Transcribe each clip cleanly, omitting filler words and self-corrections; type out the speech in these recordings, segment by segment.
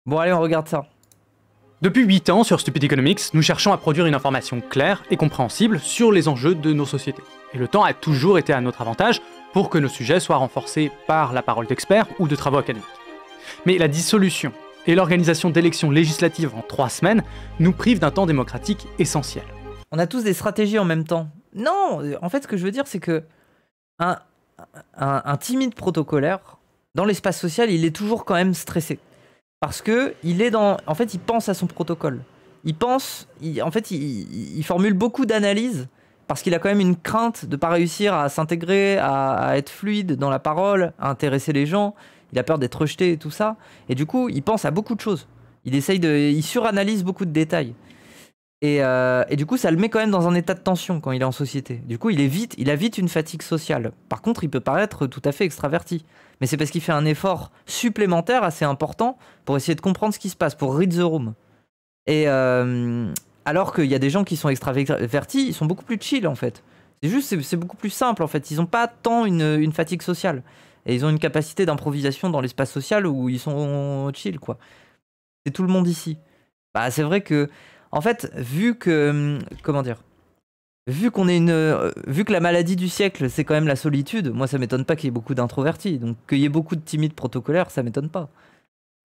Bon allez, on regarde ça. Depuis 8 ans sur Stupid Economics, nous cherchons à produire une information claire et compréhensible sur les enjeux de nos sociétés. Et le temps a toujours été à notre avantage pour que nos sujets soient renforcés par la parole d'experts ou de travaux académiques. Mais la dissolution et l'organisation d'élections législatives en 3 semaines nous privent d'un temps démocratique essentiel. On a tous des stratégies en même temps. Non, en fait ce que je veux dire c'est que un timide protocolaire, dans l'espace social, il est toujours quand même stressé. Parce que il est dans... En fait, il pense à son protocole. Il pense... il formule beaucoup d'analyses parce qu'il a quand même une crainte de ne pas réussir à s'intégrer, à être fluide dans la parole, à intéresser les gens. Il a peur d'être rejeté et tout ça. Et du coup, il pense à beaucoup de choses. Il suranalyse beaucoup de détails. Et du coup, ça le met quand même dans un état de tension quand il est en société. Du coup, il a vite une fatigue sociale. Par contre, il peut paraître tout à fait extraverti. Mais c'est parce qu'il fait un effort supplémentaire assez important pour essayer de comprendre ce qui se passe, pour read the room. Et alors qu'il y a des gens qui sont extravertis, ils sont beaucoup plus chill en fait. C'est beaucoup plus simple en fait. Ils n'ont pas tant une fatigue sociale. Et ils ont une capacité d'improvisation dans l'espace social où ils sont chill quoi. C'est tout le monde ici. Bah, c'est vrai que... En fait, vu que... Comment dire ? Vu que la maladie du siècle, c'est quand même la solitude, moi ça m'étonne pas qu'il y ait beaucoup d'introvertis. Donc qu'il y ait beaucoup de timides protocolaires, ça m'étonne pas.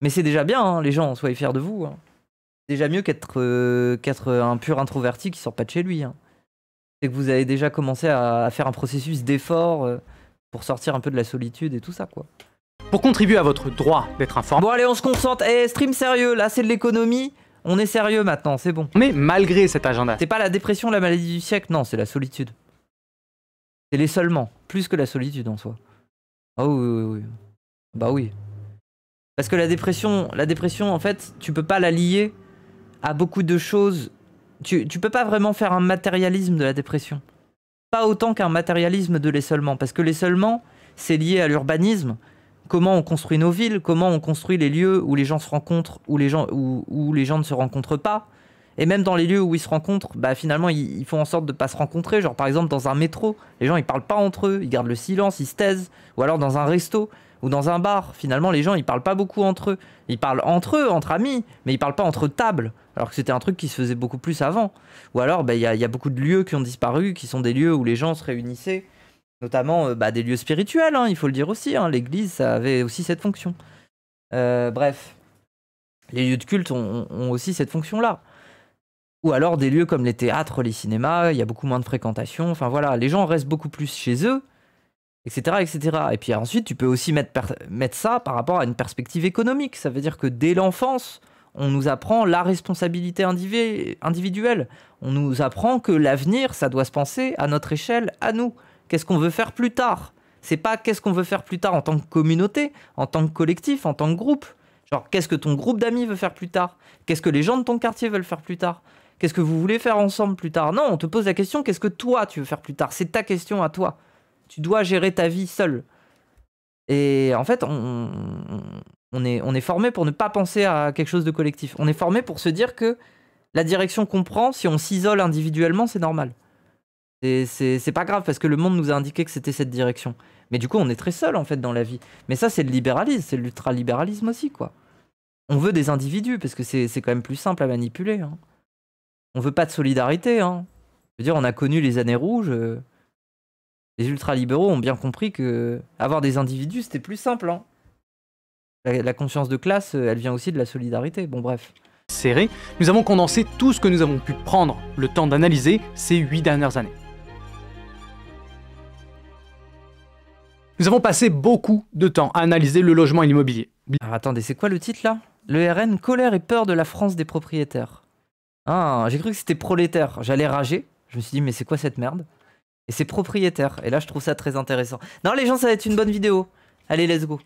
Mais c'est déjà bien, hein, les gens, soyez fiers de vous. Hein. C'est déjà mieux qu'être un pur introverti qui sort pas de chez lui. Hein. C'est que vous avez déjà commencé à faire un processus d'effort pour sortir un peu de la solitude et tout ça, quoi. Pour contribuer à votre droit d'être informé... Bon allez, on se concentre. Stream sérieux, là c'est de l'économie. On est sérieux maintenant, c'est bon. Mais malgré cet agenda... C'est pas la dépression, la maladie du siècle, non, c'est la solitude. C'est l'isolement, plus que la solitude en soi. Ah oui. Bah oui. Parce que la dépression, en fait, tu peux pas la lier à beaucoup de choses. Tu peux pas vraiment faire un matérialisme de la dépression. Pas autant qu'un matérialisme de l'isolement. Parce que l'isolement, c'est lié à l'urbanisme. Comment on construit nos villes, comment on construit les lieux où les gens se rencontrent, où les gens ne se rencontrent pas. Et même dans les lieux où ils se rencontrent, bah finalement ils font en sorte de ne pas se rencontrer. Genre par exemple dans un métro, les gens ils parlent pas entre eux, ils gardent le silence, ils se taisent. Ou alors dans un resto ou dans un bar, finalement les gens ils parlent pas beaucoup entre eux. Ils parlent entre eux, entre amis, mais ils parlent pas entre tables. Alors que c'était un truc qui se faisait beaucoup plus avant. Ou alors il y a beaucoup de lieux qui ont disparu, qui sont des lieux où les gens se réunissaient. Notamment des lieux spirituels, hein, il faut le dire aussi. Hein, l'église, ça avait aussi cette fonction. Bref, les lieux de culte ont aussi cette fonction-là. Ou alors des lieux comme les théâtres, les cinémas, il y a beaucoup moins de fréquentation. Enfin voilà, les gens restent beaucoup plus chez eux, etc. etc. Et puis ensuite, tu peux aussi mettre ça par rapport à une perspective économique. Ça veut dire que dès l'enfance, on nous apprend la responsabilité individuelle. On nous apprend que l'avenir, ça doit se penser à notre échelle, à nous. Qu'est-ce qu'on veut faire plus tard? C'est pas qu'est-ce qu'on veut faire plus tard en tant que communauté, en tant que collectif, en tant que groupe. Genre, qu'est-ce que ton groupe d'amis veut faire plus tard? Qu'est-ce que les gens de ton quartier veulent faire plus tard? Qu'est-ce que vous voulez faire ensemble plus tard? Non, on te pose la question, qu'est-ce que toi tu veux faire plus tard? C'est ta question à toi. Tu dois gérer ta vie seul. Et en fait, on est formé pour ne pas penser à quelque chose de collectif. On est formé pour se dire que la direction qu'on prend, si on s'isole individuellement, c'est normal. C'est pas grave parce que le monde nous a indiqué que c'était cette direction. Mais du coup, on est très seul en fait dans la vie. Mais ça, c'est le libéralisme, c'est l'ultralibéralisme aussi, quoi. On veut des individus parce que c'est quand même plus simple à manipuler. Hein. On veut pas de solidarité. Hein. Je veux dire, on a connu les années rouges. Les ultralibéraux ont bien compris que avoir des individus, c'était plus simple. Hein. La conscience de classe, elle vient aussi de la solidarité. Bon, bref. Serré, nous avons condensé tout ce que nous avons pu prendre le temps d'analyser ces 8 dernières années. Nous avons passé beaucoup de temps à analyser le logement et l'immobilier. Alors attendez, c'est quoi le titre là? Le RN, colère et peur de la France des propriétaires. Ah, j'ai cru que c'était prolétaire. J'allais rager. Je me suis dit, mais c'est quoi cette merde? Et c'est propriétaire. Et là, je trouve ça très intéressant. Non, les gens, ça va être une bonne vidéo. Allez, let's go.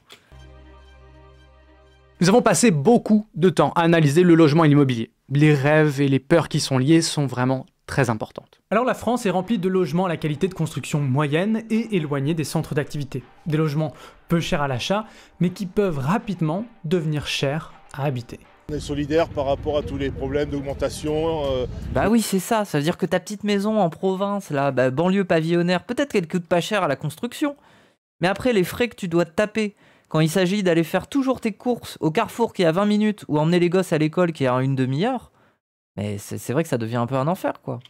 Nous avons passé beaucoup de temps à analyser le logement et l'immobilier. Les rêves et les peurs qui sont liés sont vraiment très importantes. Alors la France est remplie de logements à la qualité de construction moyenne et éloignés des centres d'activité. Des logements peu chers à l'achat, mais qui peuvent rapidement devenir chers à habiter. On est solidaire par rapport à tous les problèmes d'augmentation. Bah oui, c'est ça. Ça veut dire que ta petite maison en province, là, banlieue pavillonnaire, peut-être qu'elle coûte pas cher à la construction. Mais après, les frais que tu dois te taper quand il s'agit d'aller faire toujours tes courses au Carrefour qui est à 20 minutes ou emmener les gosses à l'école qui est à une demi-heure, mais c'est vrai que ça devient un peu un enfer, quoi.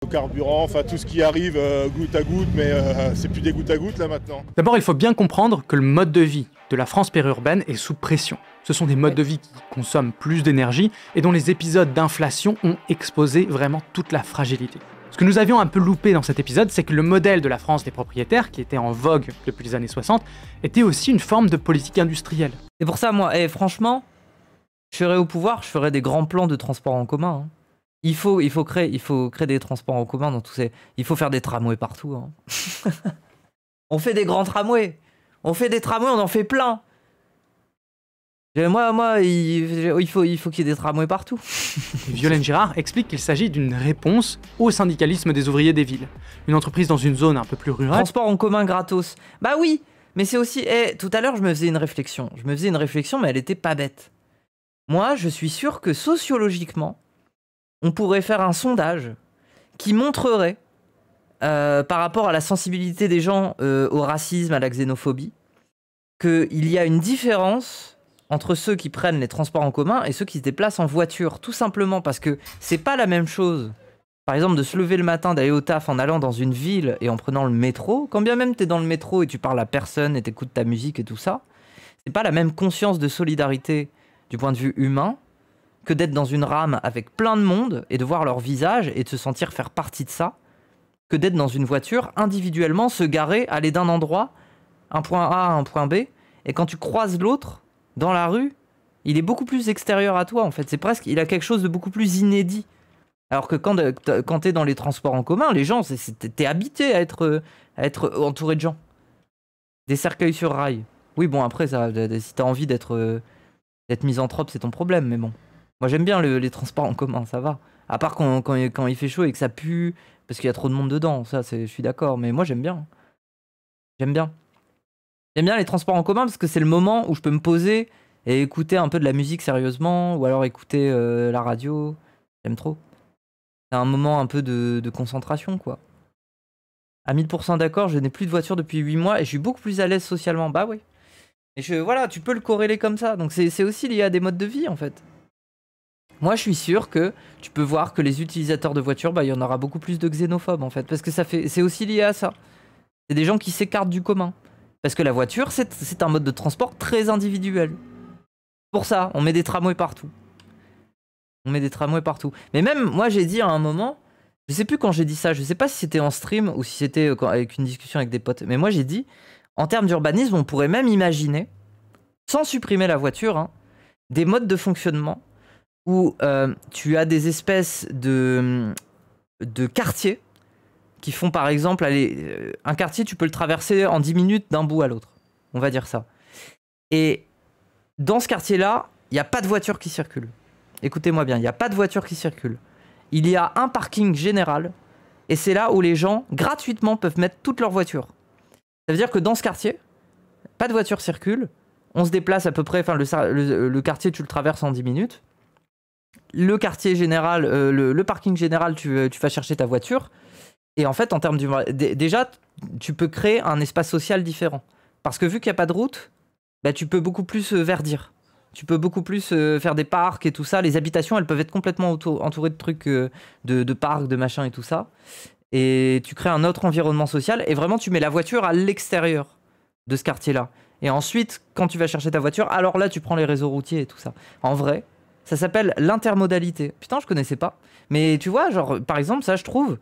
Le carburant, enfin tout ce qui arrive goutte à goutte, mais c'est plus des gouttes à gouttes là maintenant. D'abord, il faut bien comprendre que le mode de vie de la France périurbaine est sous pression. Ce sont des modes de vie qui consomment plus d'énergie et dont les épisodes d'inflation ont exposé vraiment toute la fragilité. Ce que nous avions un peu loupé dans cet épisode, c'est que le modèle de la France des propriétaires, qui était en vogue depuis les années 60, était aussi une forme de politique industrielle. Et pour ça, moi, franchement, je serais au pouvoir, je ferais des grands plans de transport en commun. Hein. Il faut créer des transports en commun dans tous ces... Il faut faire des tramways partout. Hein. On fait des grands tramways. On fait des tramways, on en fait plein. Moi, il faut qu'il y ait des tramways partout. Violaine Girard explique qu'il s'agit d'une réponse au syndicalisme des ouvriers des villes. Une entreprise dans une zone un peu plus rurale. Transport en commun gratos. Bah oui, mais c'est aussi... tout à l'heure, je me faisais une réflexion. Mais elle était pas bête. Moi, je suis sûr que sociologiquement, on pourrait faire un sondage qui montrerait, par rapport à la sensibilité des gens au racisme, à la xénophobie, qu'il y a une différence entre ceux qui prennent les transports en commun et ceux qui se déplacent en voiture, tout simplement parce que c'est pas la même chose. Par exemple, de se lever le matin, d'aller au taf en allant dans une ville et en prenant le métro, quand bien même t'es dans le métro et tu parles à personne et t'écoutes ta musique et tout ça, c'est pas la même conscience de solidarité du point de vue humain que d'être dans une rame avec plein de monde et de voir leur visage et de se sentir faire partie de ça, que d'être dans une voiture individuellement, se garer, aller d'un endroit, un point A à un point B, et quand tu croises l'autre dans la rue, il est beaucoup plus extérieur à toi en fait. C'est presque, il a quelque chose de beaucoup plus inédit. Alors que quand t'es dans les transports en commun, les gens, t'es habité à être entouré de gens. Des cercueils sur rail. Oui, bon, après, ça, si t'as envie d'être misanthrope, c'est ton problème, mais bon. Moi, j'aime bien les transports en commun, ça va. À part quand il fait chaud et que ça pue, parce qu'il y a trop de monde dedans, ça, je suis d'accord. Mais moi, j'aime bien. J'aime bien les transports en commun parce que c'est le moment où je peux me poser et écouter un peu de la musique sérieusement, ou alors écouter la radio. J'aime trop. C'est un moment un peu de concentration, quoi. À 1000% d'accord, je n'ai plus de voiture depuis 8 mois et je suis beaucoup plus à l'aise socialement. Bah oui. Et voilà, tu peux le corréler comme ça. Donc c'est aussi lié à des modes de vie, en fait. Moi, je suis sûr que tu peux voir que les utilisateurs de voitures, bah, il y en aura beaucoup plus de xénophobes, en fait. Parce que c'est aussi lié à ça. C'est des gens qui s'écartent du commun. Parce que la voiture, c'est un mode de transport très individuel. Pour ça, on met des tramways partout. Mais même, moi, j'ai dit à un moment, je sais plus quand j'ai dit ça, je sais pas si c'était en stream ou si c'était avec une discussion avec des potes, mais moi, j'ai dit, en termes d'urbanisme, on pourrait même imaginer, sans supprimer la voiture, hein, des modes de fonctionnement où tu as des espèces de quartiers qui font par exemple, un quartier, tu peux le traverser en 10 minutes d'un bout à l'autre. On va dire ça. Et dans ce quartier-là, il n'y a pas de voiture qui circule. Écoutez-moi bien, il n'y a pas de voiture qui circule. Il y a un parking général, et c'est là où les gens, gratuitement, peuvent mettre toutes leurs voitures. Ça veut dire que dans ce quartier, pas de voiture circule, on se déplace à peu près, enfin le quartier, tu le traverses en 10 minutes. Le quartier général, le parking général, tu vas chercher ta voiture. Et en fait, en termes déjà, tu peux créer un espace social différent. Parce que vu qu'il n'y a pas de route, bah, tu peux beaucoup plus verdir. Tu peux beaucoup plus faire des parcs et tout ça. Les habitations, elles peuvent être complètement entourées de trucs, de parcs, de machins et tout ça. Et tu crées un autre environnement social. Et vraiment, tu mets la voiture à l'extérieur de ce quartier-là. Et ensuite, quand tu vas chercher ta voiture, alors là, tu prends les réseaux routiers et tout ça. En vrai, ça s'appelle l'intermodalité. Putain, je connaissais pas. Mais tu vois, genre, par exemple, ça, je trouve...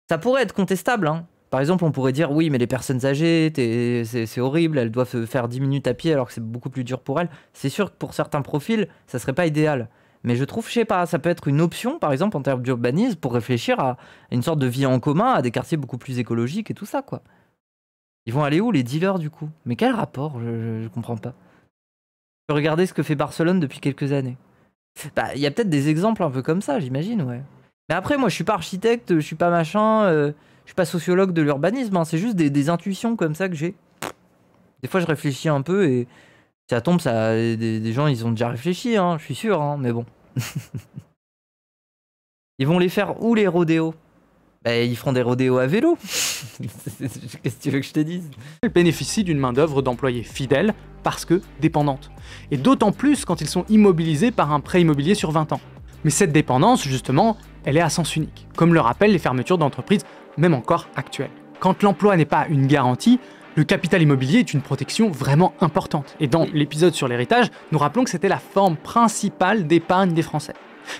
Ça pourrait être contestable, hein. Par exemple, on pourrait dire, oui, mais les personnes âgées, c'est horrible, elles doivent faire 10 minutes à pied alors que c'est beaucoup plus dur pour elles. C'est sûr que pour certains profils, ça serait pas idéal. Mais je trouve, je sais pas, ça peut être une option, par exemple, en termes d'urbanisme, pour réfléchir à une sorte de vie en commun, à des quartiers beaucoup plus écologiques et tout ça, quoi. Ils vont aller où, les dealers, du coup? Mais quel rapport? Je comprends pas. Je peux regarder ce que fait Barcelone depuis quelques années. Bah, il y a peut-être des exemples un peu comme ça, j'imagine, ouais. Mais après, moi, je suis pas architecte, je suis pas machin, je suis pas sociologue de l'urbanisme, hein, c'est juste des intuitions comme ça que j'ai. Des fois, je réfléchis un peu et ça tombe, ça, des gens, ils ont déjà réfléchi, hein, je suis sûr, hein, mais bon. Ils vont les faire où, les rodéos? Bah, ils feront des rodéos à vélo. Qu'est-ce que tu veux que je te dise? Elle bénéficie d'une main-d'œuvre d'employés fidèles parce que dépendante. Et d'autant plus quand ils sont immobilisés par un prêt immobilier sur 20 ans. Mais cette dépendance, justement, elle est à sens unique, comme le rappellent les fermetures d'entreprises, même encore actuelles. Quand l'emploi n'est pas une garantie, le capital immobilier est une protection vraiment importante. Et dans l'épisode sur l'héritage, nous rappelons que c'était la forme principale d'épargne des Français.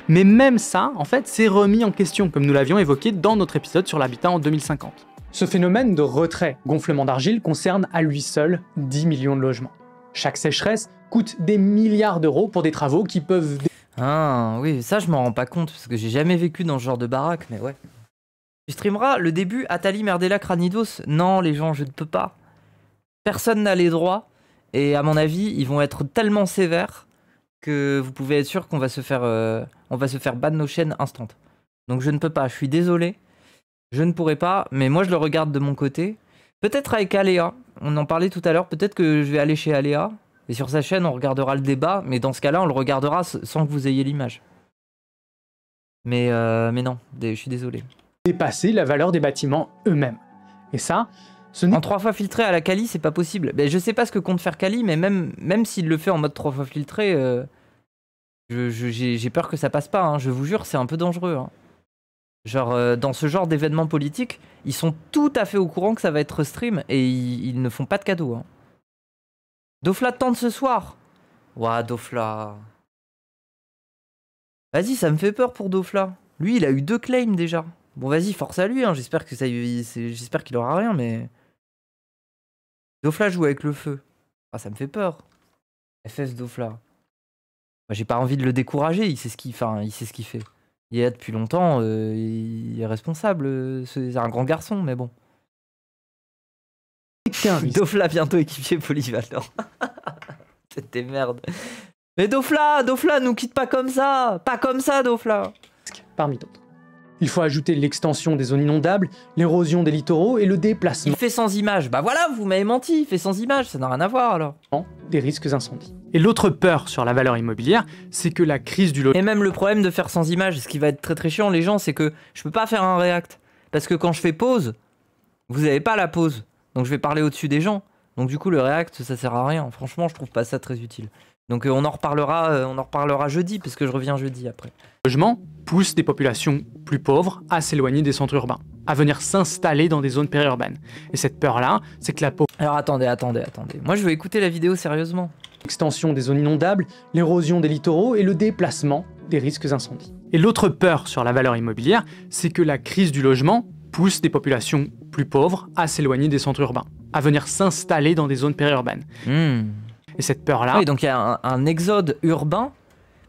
Mais même ça, en fait, c'est remis en question, comme nous l'avions évoqué dans notre épisode sur l'habitat en 2050. Ce phénomène de retrait-gonflement d'argile concerne à lui seul 10 millions de logements. Chaque sécheresse coûte des milliards d'euros pour des travaux qui peuvent... Ah oui, ça je m'en rends pas compte, parce que j'ai jamais vécu dans ce genre de baraque, mais ouais. Tu streameras le début Atali Merdella Cranidos? Non les gens, je ne peux pas. Personne n'a les droits, et à mon avis, ils vont être tellement sévères que vous pouvez être sûr qu'on va se faire ban de nos chaînes instant. Donc je ne peux pas, je suis désolé. Je ne pourrai pas, mais moi je le regarde de mon côté. Peut-être avec Aléa, on en parlait tout à l'heure, peut-être que je vais aller chez Aléa, et sur sa chaîne on regardera le débat, mais dans ce cas-là on le regardera sans que vous ayez l'image. Mais non, je suis désolé. Dépasser la valeur des bâtiments eux-mêmes. Et ça, ce n'est... En 3 fois filtré à la Kali, c'est pas possible. Ben, je sais pas ce que compte faire Kali, mais même s'il le fait en mode 3 fois filtré, j'ai peur que ça passe pas, hein. Je vous jure, c'est un peu dangereux. Hein. Genre, dans ce genre d'événements politiques, ils sont tout à fait au courant que ça va être stream et ils ne font pas de cadeaux. Hein. Dofla tente ce soir. Ouah, Dofla. Vas-y, ça me fait peur pour Dofla. Lui, il a eu 2 claims déjà. Bon, vas-y, force à lui. Hein. J'espère qu'il aura rien, mais... Dofla joue avec le feu. Ah, ça me fait peur. FF Dofla. Moi, j'ai pas envie de le décourager. Il sait ce qu'il fait. Il est là depuis longtemps. Il est responsable. C'est un grand garçon, mais bon. Dofla bientôt équipier polyvalent. C'était merde. Mais Dofla, nous quitte pas comme ça. Pas comme ça, Dofla. Parmi d'autres. Il faut ajouter l'extension des zones inondables, l'érosion des littoraux et le déplacement... Il fait sans image. Bah voilà, vous m'avez menti, il fait sans image, ça n'a rien à voir alors. ...des risques incendies. Et l'autre peur sur la valeur immobilière, c'est que la crise du logement... Et même le problème de faire sans image, ce qui va être très très chiant les gens, c'est que je peux pas faire un react. Parce que quand je fais pause, vous avez pas la pause. Donc je vais parler au-dessus des gens. Donc du coup le react, ça sert à rien. Franchement, je trouve pas ça très utile. Donc on en reparlera jeudi, parce que je reviens jeudi après. Le logement pousse des populations plus pauvres à s'éloigner des centres urbains, à venir s'installer dans des zones périurbaines. Et cette peur-là, c'est que la pauvreté... Alors attendez. Moi je veux écouter la vidéo sérieusement. L'extension des zones inondables, l'érosion des littoraux et le déplacement des risques incendies. Et l'autre peur sur la valeur immobilière, c'est que la crise du logement pousse des populations plus pauvres à s'éloigner des centres urbains, à venir s'installer dans des zones périurbaines. Et cette peur-là... Oui, donc il y a un exode urbain.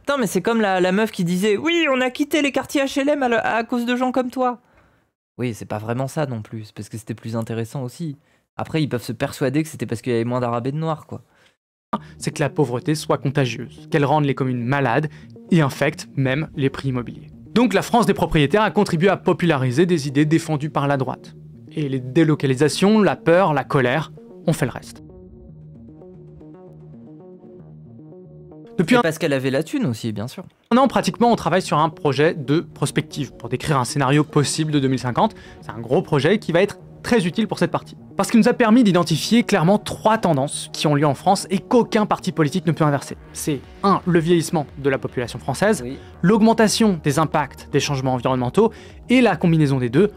Putain, mais c'est comme la meuf qui disait « Oui, on a quitté les quartiers HLM à cause de gens comme toi ». Oui, c'est pas vraiment ça non plus, parce que c'était plus intéressant aussi. Après, ils peuvent se persuader que c'était parce qu'il y avait moins d'arabes et de noirs, quoi. C'est que la pauvreté soit contagieuse, qu'elle rende les communes malades et infecte même les prix immobiliers. Donc la France des propriétaires a contribué à populariser des idées défendues par la droite. Et les délocalisations, la peur, la colère ont fait le reste. Depuis parce qu'elle avait la thune aussi, bien sûr. Un an, pratiquement, on travaille sur un projet de prospective pour décrire un scénario possible de 2050. C'est un gros projet qui va être très utile pour cette partie. Parce qu'il nous a permis d'identifier clairement 3 tendances qui ont lieu en France et qu'aucun parti politique ne peut inverser. C'est 1. Le vieillissement de la population française, l'augmentation des impacts des changements environnementaux et la combinaison des deux,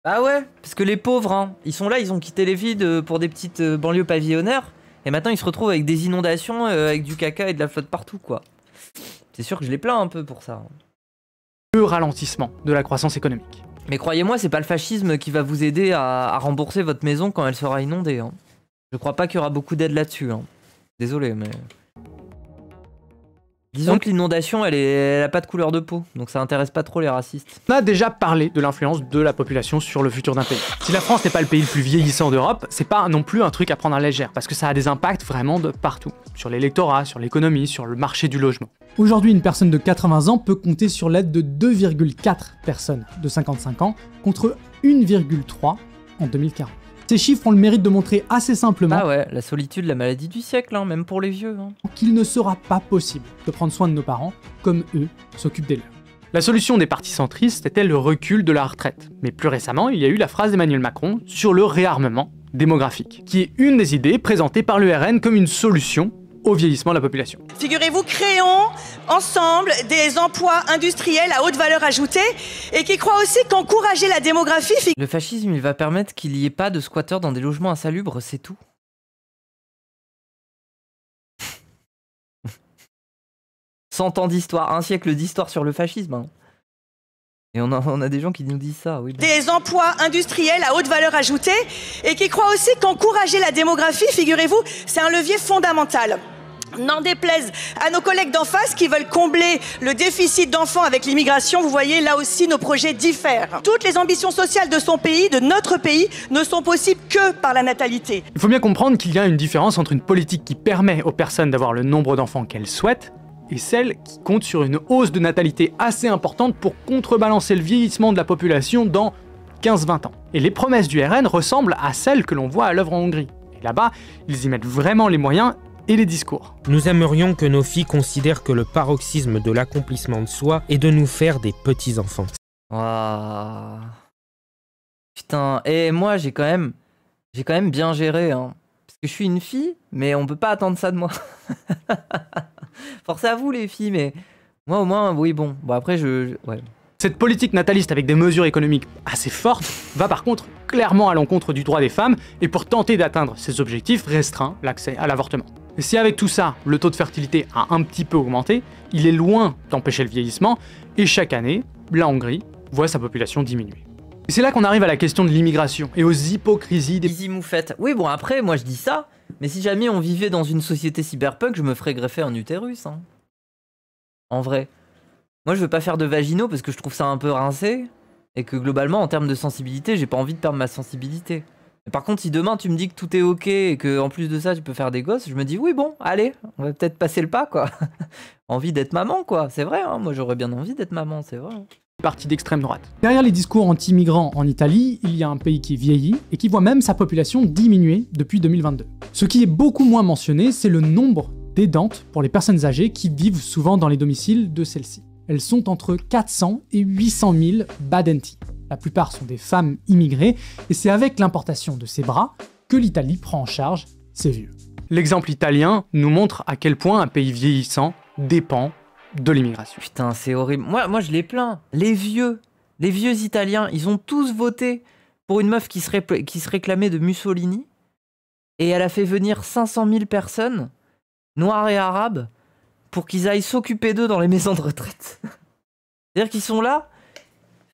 Ah ouais, parce que les pauvres, hein, ils sont là, ils ont quitté les villes pour des petites banlieues pavillonnaires. Et maintenant, ils se retrouvent avec des inondations, avec du caca et de la flotte partout, quoi. C'est sûr que je les plains un peu pour ça. Le ralentissement de la croissance économique. Mais croyez-moi, c'est pas le fascisme qui va vous aider à rembourser votre maison quand elle sera inondée. Hein. Je crois pas qu'il y aura beaucoup d'aide là-dessus. Hein. Désolé, mais... Disons que l'inondation, elle a pas de couleur de peau, donc ça intéresse pas trop les racistes. On a déjà parlé de l'influence de la population sur le futur d'un pays. Si la France n'est pas le pays le plus vieillissant d'Europe, c'est pas non plus un truc à prendre à la légère, parce que ça a des impacts vraiment de partout. Sur l'électorat, sur l'économie, sur le marché du logement. Aujourd'hui, une personne de 80 ans peut compter sur l'aide de 2,4 personnes de 55 ans, contre 1,3 en 2040. Ces chiffres ont le mérite de montrer assez simplement ah ouais, la solitude, la maladie du siècle, hein, même pour les vieux. Hein. Qu'il ne sera pas possible de prendre soin de nos parents comme eux s'occupent des leurs. La solution des partis centristes était le recul de la retraite. Mais plus récemment, il y a eu la phrase d'Emmanuel Macron sur le réarmement démographique, qui est une des idées présentées par l'URN comme une solution au vieillissement de la population. Figurez-vous, créons ensemble des emplois industriels à haute valeur ajoutée et qui croient aussi qu'encourager la démographie... Le fascisme, il va permettre qu'il n'y ait pas de squatteurs dans des logements insalubres, c'est tout. 100 ans d'histoire, un siècle d'histoire sur le fascisme. Hein. Et on a des gens qui nous disent ça, oui. Des emplois industriels à haute valeur ajoutée et qui croient aussi qu'encourager la démographie, figurez-vous, c'est un levier fondamental. N'en déplaise à nos collègues d'en face qui veulent combler le déficit d'enfants avec l'immigration, vous voyez, là aussi nos projets diffèrent. Toutes les ambitions sociales de son pays, de notre pays, ne sont possibles que par la natalité. Il faut bien comprendre qu'il y a une différence entre une politique qui permet aux personnes d'avoir le nombre d'enfants qu'elles souhaitent et celle qui compte sur une hausse de natalité assez importante pour contrebalancer le vieillissement de la population dans 15-20 ans. Et les promesses du RN ressemblent à celles que l'on voit à l'œuvre en Hongrie. Et là-bas, ils y mettent vraiment les moyens et les discours. Nous aimerions que nos filles considèrent que le paroxysme de l'accomplissement de soi est de nous faire des petits-enfants. Waouh. Putain, et moi j'ai quand même bien géré, hein. Parce que je suis une fille, mais on peut pas attendre ça de moi. Force à vous les filles, mais moi au moins, oui bon. Bon après ouais. Cette politique nataliste avec des mesures économiques assez fortes va par contre clairement à l'encontre du droit des femmes et pour tenter d'atteindre ces objectifs restreint l'accès à l'avortement. Et si avec tout ça, le taux de fertilité a un petit peu augmenté, il est loin d'empêcher le vieillissement et chaque année, la Hongrie voit sa population diminuer. Et c'est là qu'on arrive à la question de l'immigration et aux hypocrisies des... Easy moufette. Oui bon après, moi je dis ça, mais si jamais on vivait dans une société cyberpunk, je me ferais greffer un utérus. Hein. En vrai. Moi je veux pas faire de vaginaux parce que je trouve ça un peu rincé et que globalement en termes de sensibilité j'ai pas envie de perdre ma sensibilité. Mais par contre si demain tu me dis que tout est ok et que en plus de ça tu peux faire des gosses, je me dis oui bon allez on va peut-être passer le pas quoi. Envie d'être maman quoi, c'est vrai hein, moi j'aurais bien envie d'être maman, c'est vrai. Partis d'extrême droite. Derrière les discours anti-migrants en Italie, il y a un pays qui vieillit et qui voit même sa population diminuer depuis 2022. Ce qui est beaucoup moins mentionné, c'est le nombre d'aidantes pour les personnes âgées qui vivent souvent dans les domiciles de celles-ci. Elles sont entre 400 et 800 000 badenti. La plupart sont des femmes immigrées, et c'est avec l'importation de ces bras que l'Italie prend en charge ces vieux. L'exemple italien nous montre à quel point un pays vieillissant dépend de l'immigration. Putain, c'est horrible. Moi je les plains. Les vieux Italiens, ils ont tous voté pour une meuf qui se réclamait de Mussolini, et elle a fait venir 500 000 personnes, noires et arabes, pour qu'ils aillent s'occuper d'eux dans les maisons de retraite. C'est-à-dire qu'ils sont là,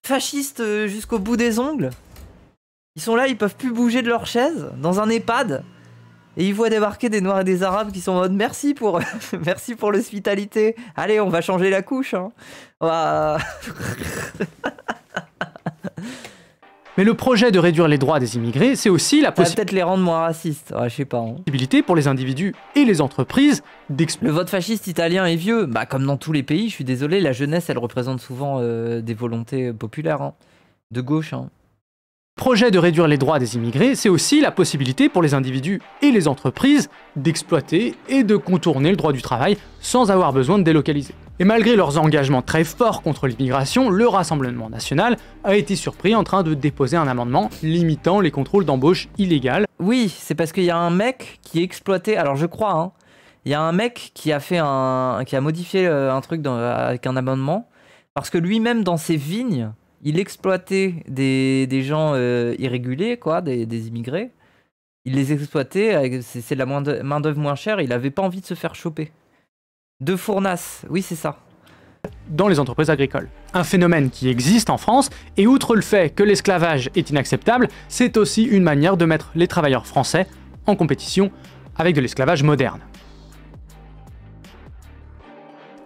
fascistes jusqu'au bout des ongles. Ils sont là, ils peuvent plus bouger de leur chaise, dans un EHPAD. Et ils voient débarquer des Noirs et des Arabes qui sont en mode merci pour l'hospitalité. Allez, on va changer la couche. Hein. Mais le projet de réduire les droits des immigrés, c'est aussi la peut-être les rendre moins racistes. Ouais, je sais pas. Hein. Possibilité pour les individus et les entreprises Le vote fasciste italien est vieux. Bah, comme dans tous les pays, je suis désolé, la jeunesse, elle représente souvent des volontés populaires, hein. De gauche. Hein. Projet de réduire les droits des immigrés, c'est aussi la possibilité pour les individus et les entreprises d'exploiter et de contourner le droit du travail sans avoir besoin de délocaliser. Et malgré leurs engagements très forts contre l'immigration, le Rassemblement national a été surpris en train de déposer un amendement limitant les contrôles d'embauche illégales. Oui, c'est parce qu'il y a un mec qui exploitait, alors je crois, hein, il y a un mec qui a modifié un truc avec un amendement, parce que lui-même dans ses vignes, il exploitait des gens irréguliers, quoi, des immigrés. Il les exploitait, c'est de la main-d'œuvre moins chère, il avait pas envie de se faire choper. De fournasse, oui c'est ça. Dans les entreprises agricoles. Un phénomène qui existe en France, et outre le fait que l'esclavage est inacceptable, c'est aussi une manière de mettre les travailleurs français en compétition avec de l'esclavage moderne.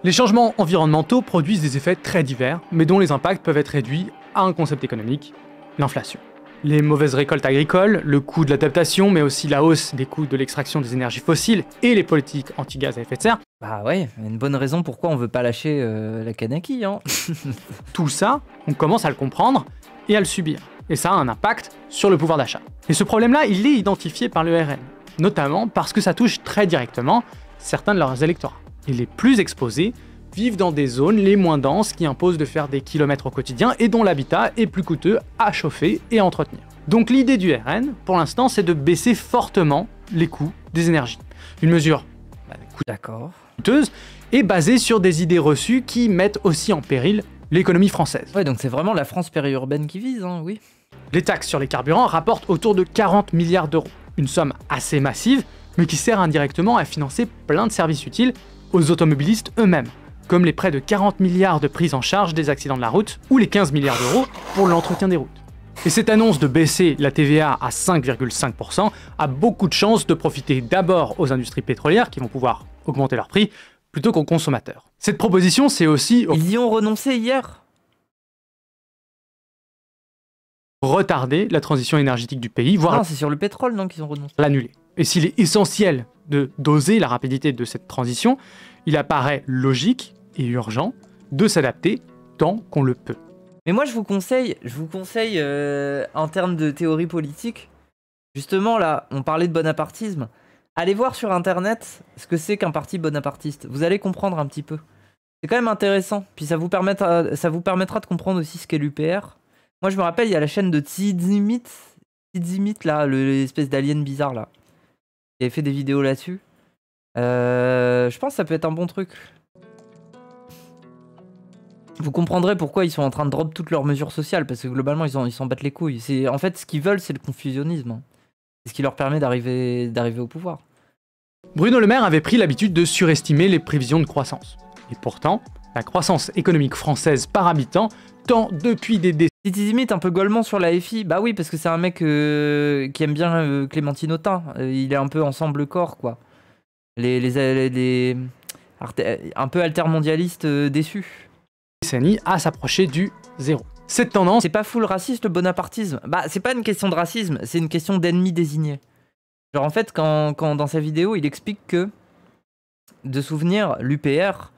Les changements environnementaux produisent des effets très divers, mais dont les impacts peuvent être réduits à un concept économique, l'inflation. Les mauvaises récoltes agricoles, le coût de l'adaptation, mais aussi la hausse des coûts de l'extraction des énergies fossiles et les politiques anti-gaz à effet de serre. Bah ouais, une bonne raison pourquoi on veut pas lâcher la Kanaki, hein. Tout ça, on commence à le comprendre et à le subir. Et ça a un impact sur le pouvoir d'achat. Et ce problème-là, il est identifié par le RN, notamment parce que ça touche très directement certains de leurs électorats. Et les plus exposés vivent dans des zones les moins denses qui imposent de faire des kilomètres au quotidien et dont l'habitat est plus coûteux à chauffer et à entretenir. Donc l'idée du RN, pour l'instant, c'est de baisser fortement les coûts des énergies. Une mesure D'accord. coûteuse et basée sur des idées reçues qui mettent aussi en péril l'économie française. Ouais, donc c'est vraiment la France périurbaine qui vise, hein, oui. Les taxes sur les carburants rapportent autour de 40 milliards d'euros. Une somme assez massive, mais qui sert indirectement à financer plein de services utiles aux automobilistes eux-mêmes, comme les près de 40 milliards de prise en charge des accidents de la route ou les 15 milliards d'euros pour l'entretien des routes. Et cette annonce de baisser la TVA à 5,5% a beaucoup de chances de profiter d'abord aux industries pétrolières qui vont pouvoir augmenter leur prix plutôt qu'aux consommateurs. Cette proposition, c'est aussi Ils y ont renoncé hier. retarder la transition énergétique du pays, voire Non, c'est sur le pétrole, non, qu'ils ont renoncé. l'annuler. Et s'il est essentiel de doser la rapidité de cette transition, il apparaît logique et urgent de s'adapter tant qu'on le peut. Mais moi, je vous conseille en termes de théorie politique, justement, là, on parlait de bonapartisme. Allez voir sur Internet ce que c'est qu'un parti bonapartiste. Vous allez comprendre un petit peu. C'est quand même intéressant. Puis ça vous permettra de comprendre aussi ce qu'est l'UPR. Moi, je me rappelle, il y a la chaîne de Tzimit, là, l'espèce d'alien bizarre, là. Il avait fait des vidéos là-dessus. Je pense que ça peut être un bon truc. Vous comprendrez pourquoi ils sont en train de drop toutes leurs mesures sociales, parce que globalement, ils s'en battent les couilles. En fait, ce qu'ils veulent, c'est le confusionnisme. Hein. C'est ce qui leur permet d'arriver au pouvoir. Bruno Le Maire avait pris l'habitude de surestimer les prévisions de croissance. Et pourtant, la croissance économique française par habitant tend depuis des décennies. Tzimit un peu golemant sur la FI, bah oui, parce que c'est un mec qui aime bien Clémentine Autain. Il est un peu ensemble corps, quoi. Un peu altermondialiste déçu. À s'approcher du zéro. Cette tendance C'est pas full raciste le bonapartisme. Bah, c'est pas une question de racisme, c'est une question d'ennemi désigné. Genre, en fait, quand dans sa vidéo, il explique que, de souvenir, l'UPR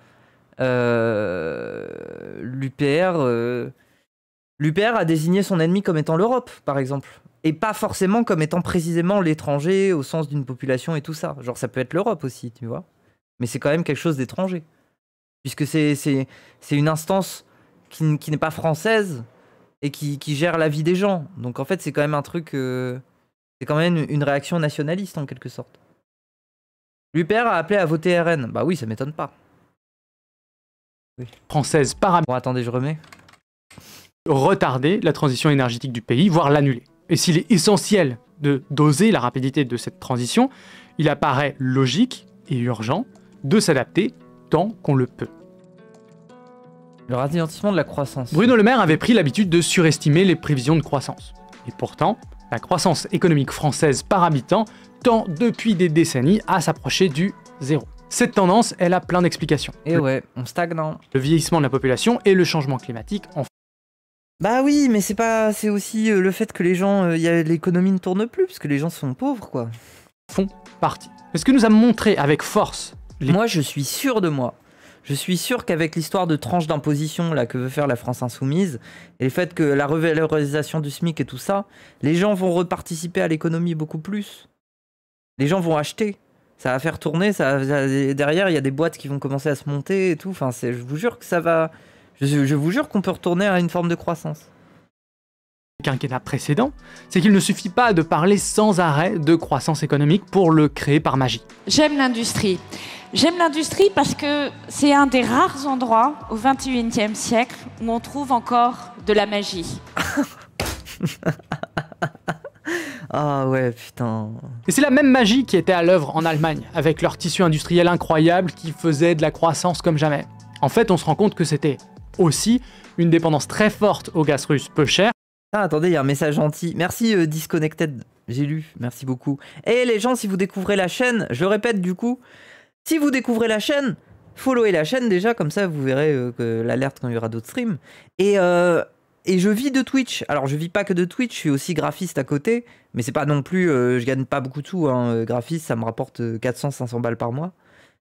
a désigné son ennemi comme étant l'Europe, par exemple. Et pas forcément comme étant précisément l'étranger au sens d'une population et tout ça. Genre, ça peut être l'Europe aussi, tu vois. Mais c'est quand même quelque chose d'étranger. Puisque c'est une instance qui n'est pas française et qui gère la vie des gens. Donc en fait, c'est quand même un truc... c'est quand même une réaction nationaliste, en quelque sorte. L'UPR a appelé à voter RN. Bah oui, ça m'étonne pas. Oui. française par habitant Bon, attendez, je remets. retarder la transition énergétique du pays, voire l'annuler. Et s'il est essentiel de doser la rapidité de cette transition, il apparaît logique et urgent de s'adapter tant qu'on le peut. Le ralentissement de la croissance. Bruno Le Maire avait pris l'habitude de surestimer les prévisions de croissance. Et pourtant, la croissance économique française par habitant tend depuis des décennies à s'approcher du zéro. Cette tendance, elle a plein d'explications. Et ouais, on stagne, non. Le vieillissement de la population et le changement climatique en Bah oui, mais c'est aussi le fait que les gens... l'économie ne tourne plus, parce que les gens sont pauvres, quoi. font partie. Mais ce que nous a montré avec force Moi, je suis sûr de moi. Je suis sûr qu'avec l'histoire de tranche d'imposition là que veut faire la France Insoumise, et le fait que la revalorisation du SMIC et tout ça, les gens vont reparticiper à l'économie beaucoup plus. Les gens vont acheter. Ça va faire tourner. Derrière, il y a des boîtes qui vont commencer à se monter et tout. Enfin, je vous jure que ça va... Je vous jure qu'on peut retourner à une forme de croissance. quinquennat précédent, c'est qu'il ne suffit pas de parler sans arrêt de croissance économique pour le créer par magie. J'aime l'industrie. J'aime l'industrie parce que c'est un des rares endroits au XXIe siècle où on trouve encore de la magie. Ah ouais, putain. Et c'est la même magie qui était à l'œuvre en Allemagne, avec leur tissu industriel incroyable qui faisait de la croissance comme jamais. En fait, on se rend compte que c'était aussi une dépendance très forte au gaz russe peu cher. Ah, attendez, il y a un message gentil. Merci Disconnected, j'ai lu, merci beaucoup. Et les gens, si vous découvrez la chaîne, je le répète du coup, si vous découvrez la chaîne, followez la chaîne déjà, comme ça vous verrez l'alerte quand il y aura d'autres streams. Et je vis de Twitch. Alors je vis pas que de Twitch, je suis aussi graphiste à côté, mais c'est pas non plus, je gagne pas beaucoup de sous, hein. Graphiste, ça me rapporte 400-500 balles par mois.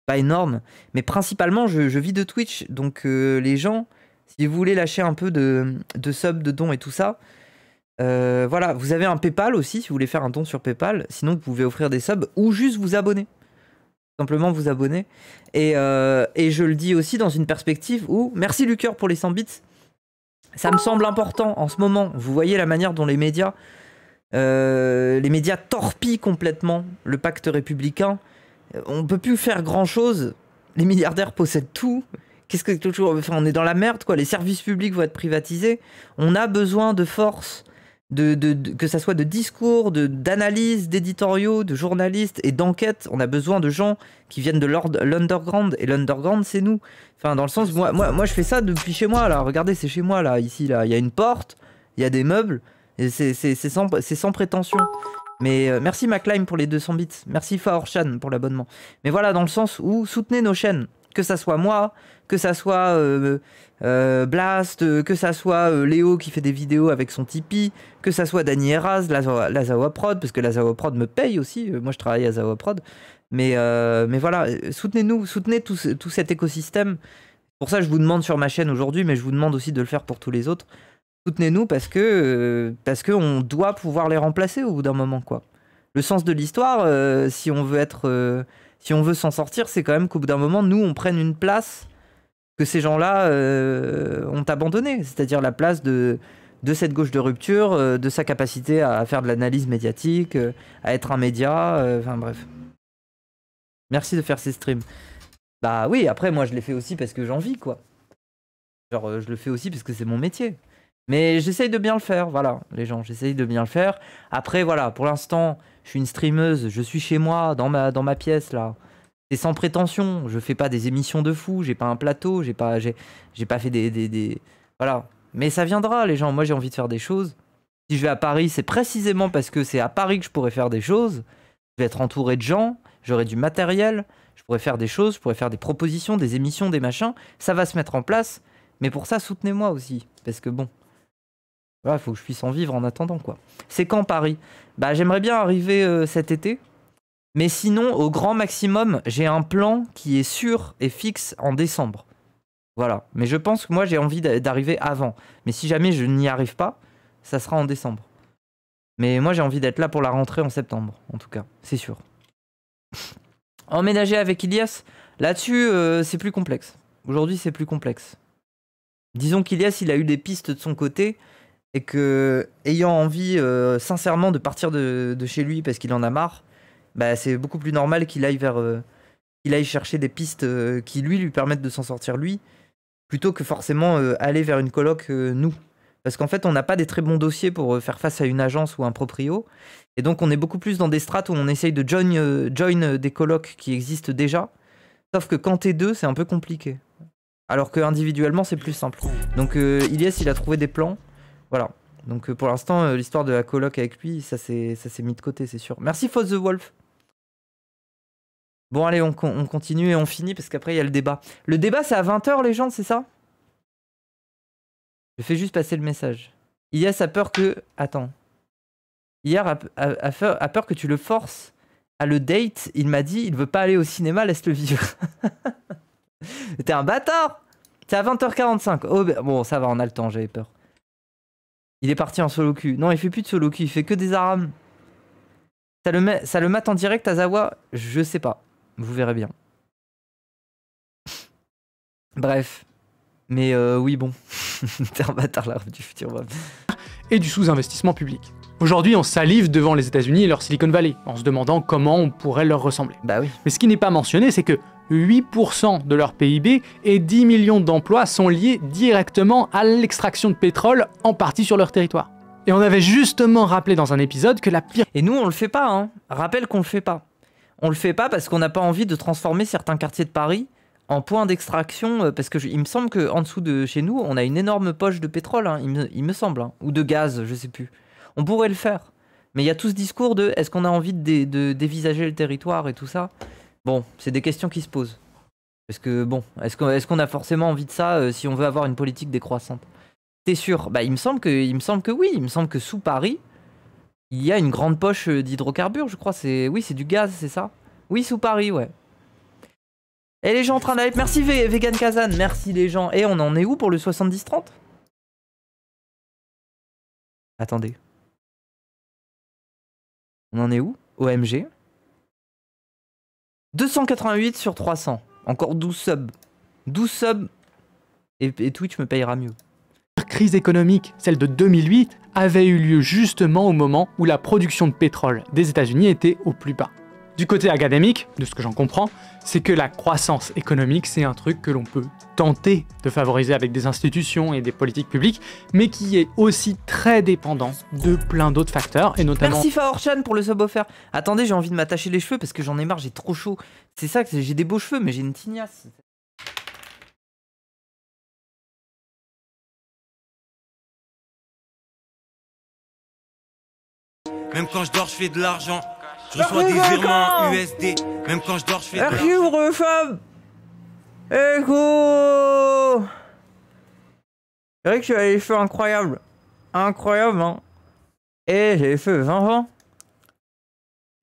Pas énorme, mais principalement je vis de Twitch, donc les gens... Si vous voulez lâcher un peu de subs, de dons et tout ça, voilà, vous avez un PayPal aussi, si vous voulez faire un don sur PayPal. Sinon, vous pouvez offrir des subs ou juste vous abonner. Simplement vous abonner. Et je le dis aussi dans une perspective où, merci Lucker pour les 100 bits, ça me semble important en ce moment. Vous voyez la manière dont les médias torpillent complètement le pacte républicain. On peut plus faire grand chose. Les milliardaires possèdent tout. Qu'est-ce que toujours, enfin, on est dans la merde quoi. Les services publics vont être privatisés. On a besoin de force, que ça soit de discours, d'analyse, d'éditoriaux, de journalistes et d'enquêtes. On a besoin de gens qui viennent de l'underground, et l'underground c'est nous. Enfin, dans le sens, moi je fais ça depuis chez moi là. Regardez, c'est chez moi là, ici là. Il y a une porte, il y a des meubles, et c'est sans prétention. Mais merci MacLime pour les 200 bits. Merci Faorchan pour l'abonnement. Mais voilà, dans le sens où soutenez nos chaînes. Que ça soit moi, que ça soit Blast, que ça soit Léo qui fait des vidéos avec son Tipeee, que ça soit Dany Eraz, la Zawa Prod, parce que la Zawa Prod me paye aussi. Moi, je travaille à Zawa Prod. Mais voilà, soutenez-nous, soutenez tout cet écosystème. Pour ça, je vous demande sur ma chaîne aujourd'hui, mais je vous demande aussi de le faire pour tous les autres. Soutenez-nous parce que on doit pouvoir les remplacer au bout d'un moment, quoi. Le sens de l'histoire, si on veut s'en sortir, c'est quand même qu'au bout d'un moment, nous, on prenne une place que ces gens-là ont abandonnée. C'est-à-dire la place de cette gauche de rupture, de sa capacité à faire de l'analyse médiatique, à être un média, enfin bref. Merci de faire ces streams. Bah oui, après, moi, je l'ai fait aussi parce que j'en vis, quoi. Genre, je le fais aussi parce que c'est mon métier. Mais j'essaye de bien le faire, voilà, les gens, j'essaye de bien le faire. Après, voilà, pour l'instant, je suis une streameuse, je suis chez moi, dans ma pièce, là. C'est sans prétention, je fais pas des émissions de fou, j'ai pas un plateau, j'ai pas fait des... Voilà. Mais ça viendra, les gens, moi j'ai envie de faire des choses. Si je vais à Paris, c'est précisément parce que c'est à Paris que je pourrais faire des choses. Je vais être entouré de gens, j'aurai du matériel, je pourrais faire des choses, je pourrais faire des propositions, des émissions, des machins. Ça va se mettre en place, mais pour ça, soutenez-moi aussi, parce que bon... Voilà, il faut que je puisse en vivre en attendant, quoi. C'est quand Paris? Bah, j'aimerais bien arriver cet été. Mais sinon, au grand maximum, j'ai un plan qui est sûr et fixe en décembre. Voilà. Mais je pense que moi, j'ai envie d'arriver avant. Mais si jamais je n'y arrive pas, ça sera en décembre. Mais moi, j'ai envie d'être là pour la rentrée en septembre, en tout cas. C'est sûr. Emménager avec Ilias, là-dessus, c'est plus complexe. Aujourd'hui, c'est plus complexe. Disons qu'Ilias, il a eu des pistes de son côté... Et que, ayant envie sincèrement de partir de chez lui parce qu'il en a marre, bah, c'est beaucoup plus normal qu'il aille chercher des pistes qui lui permettent de s'en sortir lui, plutôt que forcément aller vers une coloc nous. Parce qu'en fait, on n'a pas des très bons dossiers pour faire face à une agence ou un proprio. Et donc, on est beaucoup plus dans des strates où on essaye de join des colocs qui existent déjà. Sauf que quand t'es deux, c'est un peu compliqué. Alors qu'individuellement, c'est plus simple. Donc, Ilias, il a trouvé des plans. Voilà, donc pour l'instant, l'histoire de la coloc avec lui, ça s'est mis de côté, c'est sûr. Merci Foss the Wolf. Bon, allez, on continue et on finit parce qu'après, il y a le débat. Le débat, c'est à 20h, les gens, c'est ça? Je fais juste passer le message. Ilias a peur que... Attends. Hier, a peur que tu le forces à le date. Il m'a dit, il veut pas aller au cinéma, laisse-le vivre. T'es un bâtard. C'est à 20h45. Oh, bon, ça va, on a le temps, j'avais peur. Il est parti en solo cul. Non, il fait plus de solo cul, il fait que des arams. Ça le mate en direct à Zawa? Je sais pas. Vous verrez bien. Bref. Mais oui, bon. T'es un bâtard, la rêve du futur. Et du sous-investissement public. Aujourd'hui, on salive devant les États-Unis et leur Silicon Valley, en se demandant comment on pourrait leur ressembler. Bah oui. Mais ce qui n'est pas mentionné, c'est que 8% de leur PIB et 10 millions d'emplois sont liés directement à l'extraction de pétrole, en partie sur leur territoire. Et on avait justement rappelé dans un épisode que la pire... Et nous, on le fait pas, hein. Rappelle qu'on le fait pas. On le fait pas parce qu'on n'a pas envie de transformer certains quartiers de Paris en point d'extraction, parce que il me semble qu'en dessous de chez nous, on a une énorme poche de pétrole, hein, il me semble, hein, ou de gaz, je sais plus. On pourrait le faire. Mais il y a tout ce discours de est-ce qu'on a envie de dévisager le territoire et tout ça? Bon, c'est des questions qui se posent. Parce que bon, est-ce qu'on a forcément envie de ça si on veut avoir une politique décroissante? T'es sûr? Bah il me semble que oui. Il me semble que sous Paris, il y a une grande poche d'hydrocarbures, je crois. Oui, c'est du gaz, c'est ça? Oui, sous Paris, ouais. Et les gens en train d'hype. Merci Vegan Kazan, merci les gens. Et on en est où pour le 70-30? Attendez. On en est où? OMG. 288 sur 300. Encore 12 subs. 12 subs et Twitch me payera mieux. La crise économique, celle de 2008, avait eu lieu justement au moment où la production de pétrole des États-Unis était au plus bas. Du côté académique, de ce que j'en comprends, c'est que la croissance économique, c'est un truc que l'on peut tenter de favoriser avec des institutions et des politiques publiques, mais qui est aussi très dépendant de plein d'autres facteurs, et notamment... Merci Faorchan pour le sub offert. Attendez, j'ai envie de m'attacher les cheveux parce que j'en ai marre, j'ai trop chaud. C'est ça, que j'ai des beaux cheveux, mais j'ai une tignasse. Même quand je dors, je fais de l'argent. Je reçois des virements USD. Même quand je dors, je fais de l'argent. Merci pour le sub. Écho. C'est vrai que tu as les cheveux incroyables. Incroyable, hein. Et j'ai les cheveux 20 ans.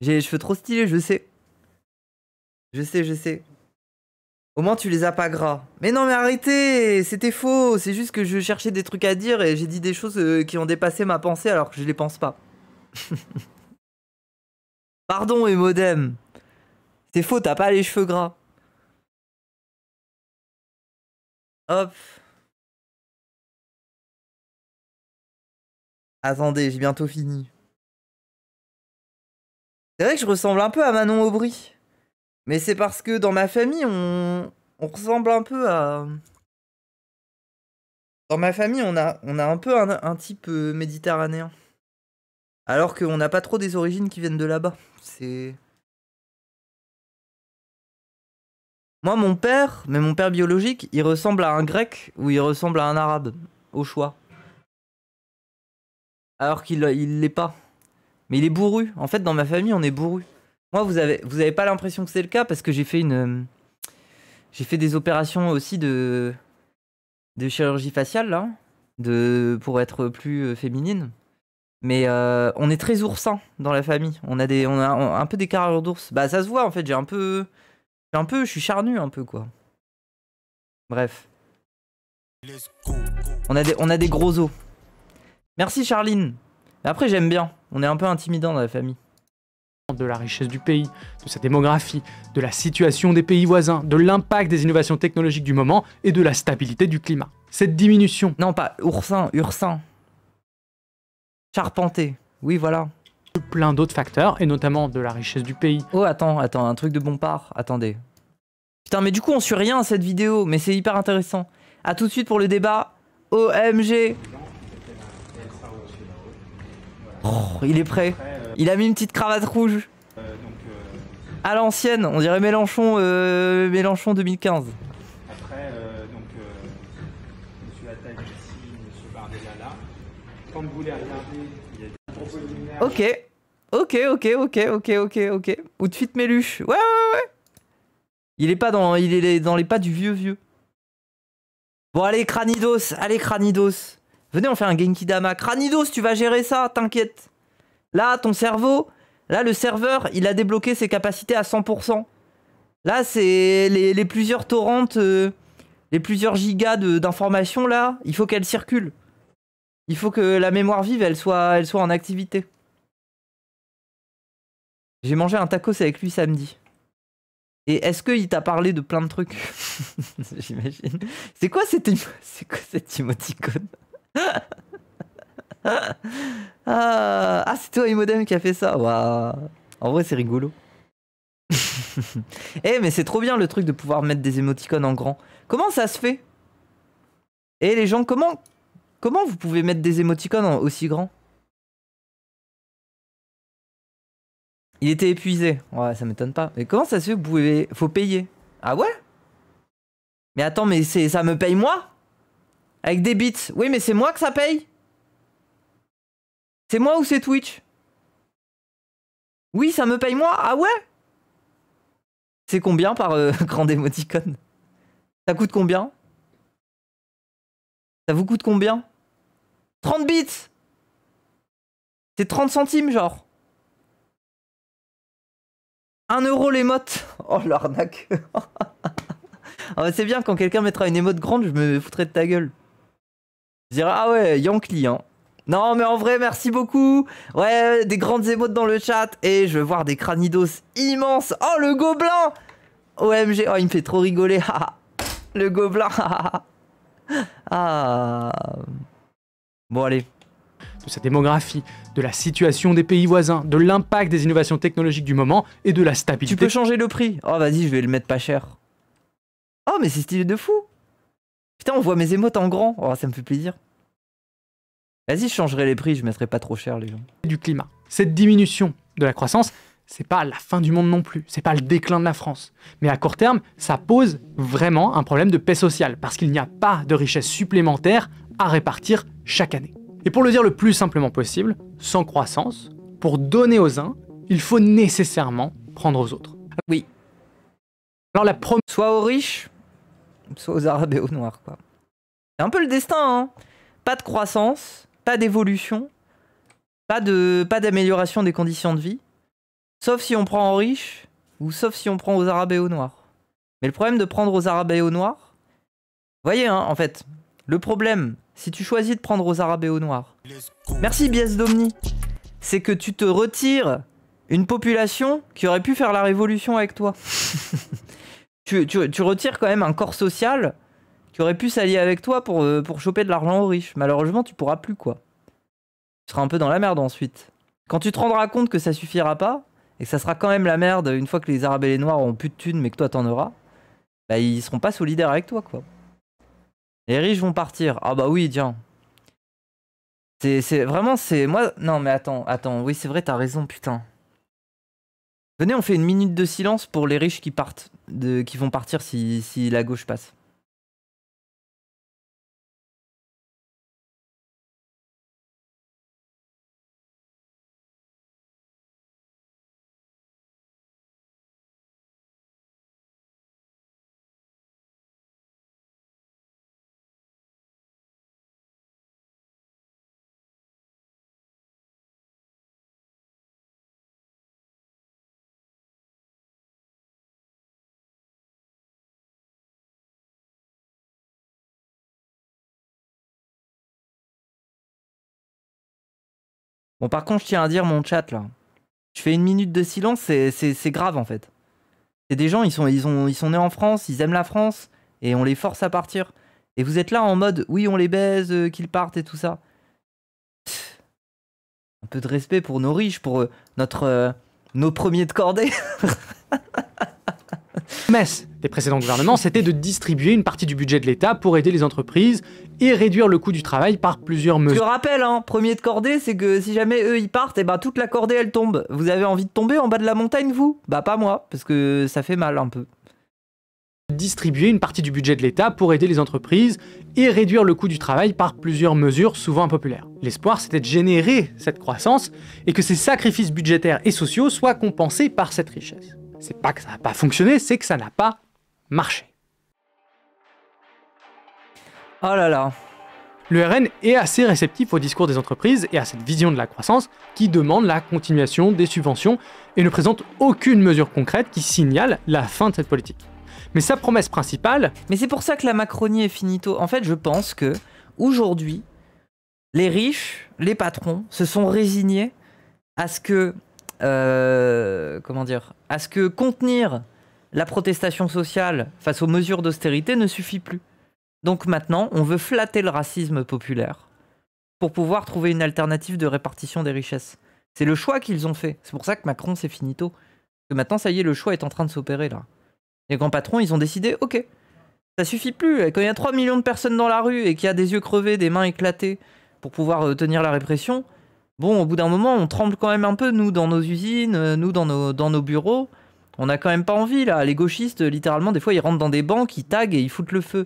J'ai les cheveux trop stylés, je sais. Je sais. Au moins tu les as pas gras. Mais non mais arrêtez, c'était faux. C'est juste que je cherchais des trucs à dire et j'ai dit des choses qui ont dépassé ma pensée alors que je les pense pas. Pardon Emodem. C'est faux, t'as pas les cheveux gras. Hop. Attendez, j'ai bientôt fini. C'est vrai que je ressemble un peu à Manon Aubry. Mais c'est parce que dans ma famille, on ressemble un peu à... Dans ma famille, on a un peu un type méditerranéen. Alors qu'on n'a pas trop des origines qui viennent de là-bas. C'est... Moi, mon père biologique, il ressemble à un grec ou il ressemble à un arabe, au choix. Alors qu'il l'est pas. Mais il est bourru. En fait, dans ma famille, on est bourru. Moi, vous avez pas l'impression que c'est le cas parce que j'ai fait des opérations aussi de chirurgie faciale, là, pour être plus féminine. Mais on est très oursin dans la famille. On a un peu des carrures d'ours. Bah, ça se voit, en fait, je suis charnu un peu, quoi. Bref. On a des gros os. Merci, Charline. Mais après, j'aime bien. On est un peu intimidant dans la famille. De la richesse du pays, de sa démographie, de la situation des pays voisins, de l'impact des innovations technologiques du moment et de la stabilité du climat. Cette diminution... Non, pas ursin. Charpenté. Oui, voilà. De plein d'autres facteurs, et notamment de la richesse du pays. Oh, attends, un truc de Bompard. Attendez. Putain, mais du coup, on suit rien à cette vidéo, mais c'est hyper intéressant. A tout de suite pour le débat. OMG. Oh, il est prêt. Il a mis une petite cravate rouge. À l'ancienne, on dirait Mélenchon 2015. Après, monsieur Attal ici, monsieur Bardella là. Quand vous voulez regarder, il y a des propos liminaires. Ok. Ou de suite Méluche. Ouais. Il est dans les pas du vieux. Bon, allez, Cranidos. Venez, on fait un Genki Dama. Cranidos, tu vas gérer ça, t'inquiète. Là, ton cerveau, là, le serveur, il a débloqué ses capacités à 100%. Là, c'est les plusieurs torrents, les plusieurs gigas d'informations, là, il faut qu'elles circulent. Il faut que la mémoire vive, elle soit en activité. J'ai mangé un tacos avec lui samedi. Et est-ce qu'il t'a parlé de plein de trucs? J'imagine. C'est quoi cette émoticône? C'est toi Imodem qui a fait ça. Waouh. En vrai c'est rigolo. Mais c'est trop bien le truc de pouvoir mettre des émoticônes en grand. Comment ça se fait? Les gens, comment vous pouvez mettre des émoticônes aussi grands? Il était épuisé. Ouais, ça m'étonne pas. Mais comment ça se fait? Faut payer. Ah ouais? Mais attends, mais ça me paye moi? Avec des bits. Oui, mais c'est moi que ça paye? C'est moi ou c'est Twitch? Oui, ça me paye moi? Ah ouais? C'est combien par grand émoticône? Ça coûte combien? Ça vous coûte combien? 30 bits! C'est 30 centimes, genre. 1 euro l'émote. Oh, l'arnaque. C'est bien, quand quelqu'un mettra une émote grande, je me foutrai de ta gueule. Je dirais, ah ouais, Yankee, hein. Non, mais en vrai, merci beaucoup. Ouais, des grandes émotes dans le chat. Et je veux voir des cranidos immenses. Oh, le gobelin. OMG. Oh, il me fait trop rigoler. Le gobelin. Ah. Bon, allez. De sa démographie, de la situation des pays voisins, de l'impact des innovations technologiques du moment et de la stabilité. Tu peux changer le prix. Oh, vas-y, je vais le mettre pas cher. Oh, mais c'est stylé de fou. Putain, on voit mes émotes en grand. Oh, ça me fait plaisir. Vas-y, je changerai les prix, je mettrai pas trop cher les gens. Du climat. Cette diminution de la croissance, c'est pas la fin du monde non plus, c'est pas le déclin de la France. Mais à court terme, ça pose vraiment un problème de paix sociale, parce qu'il n'y a pas de richesse supplémentaire à répartir chaque année. Et pour le dire le plus simplement possible, sans croissance, pour donner aux uns, il faut nécessairement prendre aux autres. Oui. Alors la première... Soit aux riches, soit aux arabes et aux noirs, quoi. C'est un peu le destin, hein. Pas de croissance, pas d'évolution, pas d'amélioration des conditions de vie, sauf si on prend aux riches, ou sauf si on prend aux arabes et aux noirs. Mais le problème de prendre aux arabes et aux noirs, vous voyez, hein, en fait, le problème, si tu choisis de prendre aux arabes et aux noirs, merci Bies Domni, c'est que tu te retires une population qui aurait pu faire la révolution avec toi. tu retires quand même un corps social qui aurait pu s'allier avec toi pour choper de l'argent aux riches. Malheureusement, tu pourras plus, quoi. Tu seras un peu dans la merde ensuite. Quand tu te rendras compte que ça suffira pas, et que ça sera quand même la merde une fois que les arabes et les noirs auront plus de thunes, mais que toi t'en auras, bah ils seront pas solidaires avec toi, quoi. Les riches vont partir. Ah bah oui, tiens. C'est vraiment, c'est... Moi... Non mais attends. Oui, c'est vrai, t'as raison, putain. Venez, on fait une minute de silence pour les riches qui partent, qui vont partir si la gauche passe. Bon, par contre, je tiens à dire, mon chat, là. Je fais une minute de silence, c'est grave, en fait. C'est des gens, ils sont nés en France, ils aiment la France, et on les force à partir. Et vous êtes là en mode, oui, on les baise, qu'ils partent et tout ça. Un peu de respect pour nos riches, pour nos premiers de cordée. promesse des précédents gouvernements, c'était de distribuer une partie du budget de l'État pour aider les entreprises et réduire le coût du travail par plusieurs mesures. Je rappelle, hein, premier de cordée, c'est que si jamais eux ils partent, et ben toute la cordée elle tombe. Vous avez envie de tomber en bas de la montagne, vous? Bah pas moi, parce que ça fait mal un peu. Distribuer une partie du budget de l'État pour aider les entreprises et réduire le coût du travail par plusieurs mesures souvent impopulaires. L'espoir, c'était de générer cette croissance et que ces sacrifices budgétaires et sociaux soient compensés par cette richesse. C'est pas que ça n'a pas fonctionné, c'est que ça n'a pas marché. Oh là là. Le RN est assez réceptif au discours des entreprises et à cette vision de la croissance qui demande la continuation des subventions et ne présente aucune mesure concrète qui signale la fin de cette politique. Mais sa promesse principale... Mais c'est pour ça que la Macronie est finito. En fait, je pense que aujourd'hui, les riches, les patrons, se sont résignés à ce que... à ce que contenir la protestation sociale face aux mesures d'austérité ne suffit plus. Donc maintenant, on veut flatter le racisme populaire pour pouvoir trouver une alternative de répartition des richesses. C'est le choix qu'ils ont fait. C'est pour ça que Macron, c'est finito. Parce que maintenant, ça y est, le choix est en train de s'opérer là. Les grands patrons, ils ont décidé, ok, ça suffit plus. Quand il y a 3 millions de personnes dans la rue et qu'il y a des yeux crevés, des mains éclatées pour pouvoir tenir la répression, bon, au bout d'un moment, on tremble quand même un peu, nous, dans nos usines, nous, dans nos bureaux. On n'a quand même pas envie, là. Les gauchistes, littéralement, des fois, ils rentrent dans des banques, ils taguent et ils foutent le feu.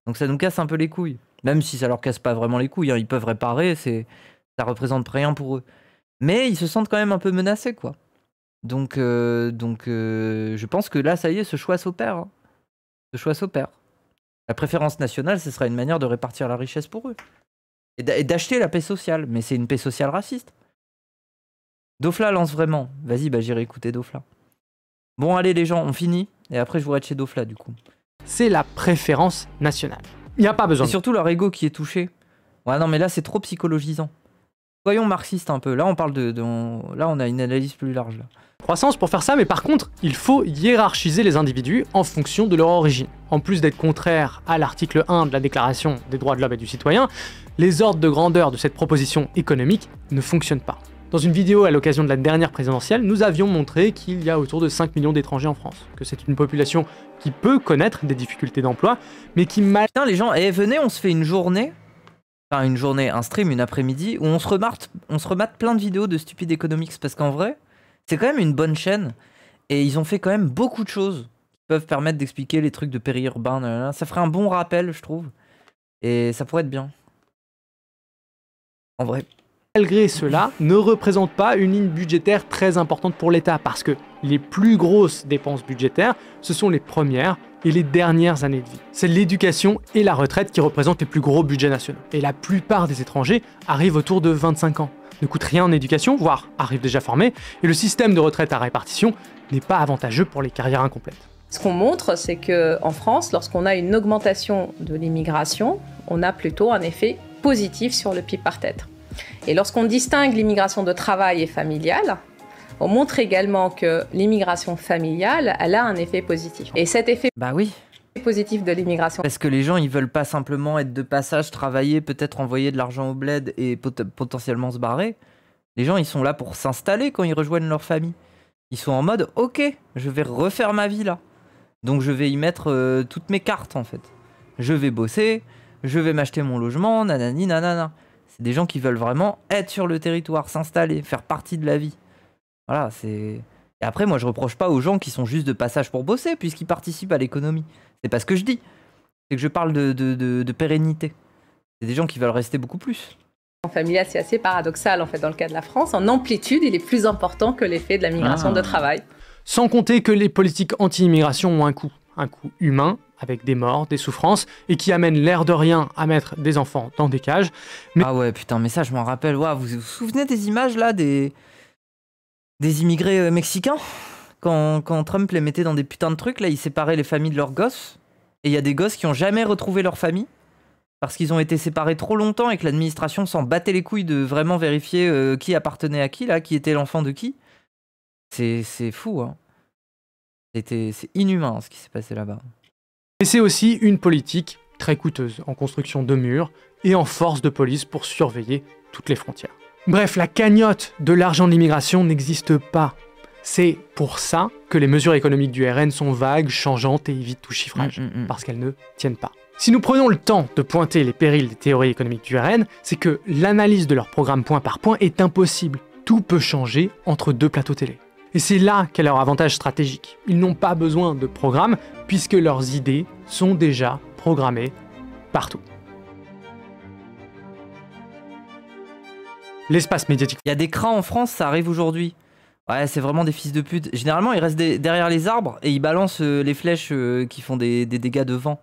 Donc ça nous casse un peu les couilles. Même si ça leur casse pas vraiment les couilles, hein. Ils peuvent réparer, ça représente rien pour eux. Mais ils se sentent quand même un peu menacés, quoi. Donc, je pense que là, ça y est, ce choix s'opère. Hein. Ce choix s'opère. La préférence nationale, ce sera une manière de répartir la richesse pour eux. Et d'acheter la paix sociale. Mais c'est une paix sociale raciste. Dofla lance vraiment. Vas-y, bah j'irai écouter Dofla. Bon, allez les gens, on finit. Et après, je vous de chez Dofla, du coup. C'est la préférence nationale. Il n'y a pas besoin. C'est surtout leur ego qui est touché. Ouais, non, mais là, c'est trop psychologisant. Soyons marxistes un peu. Là, on parle là, on a une analyse plus large. Là. Croissance pour faire ça, mais par contre, il faut hiérarchiser les individus en fonction de leur origine. En plus d'être contraire à l'article 1 de la Déclaration des droits de l'homme et du citoyen, les ordres de grandeur de cette proposition économique ne fonctionnent pas. Dans une vidéo à l'occasion de la dernière présidentielle, nous avions montré qu'il y a autour de 5 millions d'étrangers en France, que c'est une population qui peut connaître des difficultés d'emploi, mais qui Putain, les gens, venez, on se fait une journée, un stream, une après-midi, où on se remate plein de vidéos de Stupid Economics, parce qu'en vrai, c'est quand même une bonne chaîne, et ils ont fait quand même beaucoup de choses qui peuvent permettre d'expliquer les trucs de périurbain, ça ferait un bon rappel, je trouve, et ça pourrait être bien. En vrai. Malgré cela, ne représente pas une ligne budgétaire très importante pour l'État, parce que les plus grosses dépenses budgétaires, ce sont les premières et les dernières années de vie. C'est l'éducation et la retraite qui représentent les plus gros budgets nationaux. Et la plupart des étrangers arrivent autour de 25 ans, ne coûtent rien en éducation, voire arrivent déjà formés, et le système de retraite à répartition n'est pas avantageux pour les carrières incomplètes. Ce qu'on montre, c'est qu'en France, lorsqu'on a une augmentation de l'immigration, on a plutôt un effet positif sur le PIB par tête. Et lorsqu'on distingue l'immigration de travail et familiale, on montre également que l'immigration familiale, elle a un effet positif. Et cet effet positif de l'immigration... Parce que les gens, ils veulent pas simplement être de passage, travailler, peut-être envoyer de l'argent au bled et potentiellement se barrer. Les gens, ils sont là pour s'installer quand ils rejoignent leur famille. Ils sont en mode, ok, je vais refaire ma vie là. Donc je vais y mettre toutes mes cartes en fait. Je vais bosser, je vais m'acheter mon logement, nanani, nanana. C'est des gens qui veulent vraiment être sur le territoire, s'installer, faire partie de la vie. Voilà, c'est... Et après, moi, je reproche pas aux gens qui sont juste de passage pour bosser, puisqu'ils participent à l'économie. C'est pas ce que je dis. C'est que je parle de pérennité. C'est des gens qui veulent rester beaucoup plus. En familial, c'est assez paradoxal, en fait, dans le cas de la France. En amplitude, il est plus important que l'effet de la migration de travail. Sans compter que les politiques anti-immigration ont un coût humain, avec des morts, des souffrances, et qui amène l'air de rien à mettre des enfants dans des cages. Mais... Ah ouais, putain, mais ça, je m'en rappelle. Wow, vous vous souvenez des images, là, des immigrés mexicains quand Trump les mettait dans des putains de trucs, là, il séparait les familles de leurs gosses. Et il y a des gosses qui ont jamais retrouvé leur famille, parce qu'ils ont été séparés trop longtemps et que l'administration s'en battait les couilles de vraiment vérifier qui appartenait à qui, là, qui était l'enfant de qui. C'est fou, hein. C'est inhumain, ce qui s'est passé là-bas. Mais c'est aussi une politique très coûteuse en construction de murs et en force de police pour surveiller toutes les frontières. Bref, la cagnotte de l'argent de l'immigration n'existe pas. C'est pour ça que les mesures économiques du RN sont vagues, changeantes et évitent tout chiffrage, parce qu'elles ne tiennent pas. Si nous prenons le temps de pointer les périls des théories économiques du RN, c'est que l'analyse de leur programme point par point est impossible. Tout peut changer entre deux plateaux télé. Et c'est là qu'est leur avantage stratégique. Ils n'ont pas besoin de programme, puisque leurs idées sont déjà programmées partout. L'espace médiatique. Il y a des crans en France, ça arrive aujourd'hui. Ouais, c'est vraiment des fils de pute. Généralement, ils restent derrière les arbres et ils balancent les flèches qui font des dégâts de vent.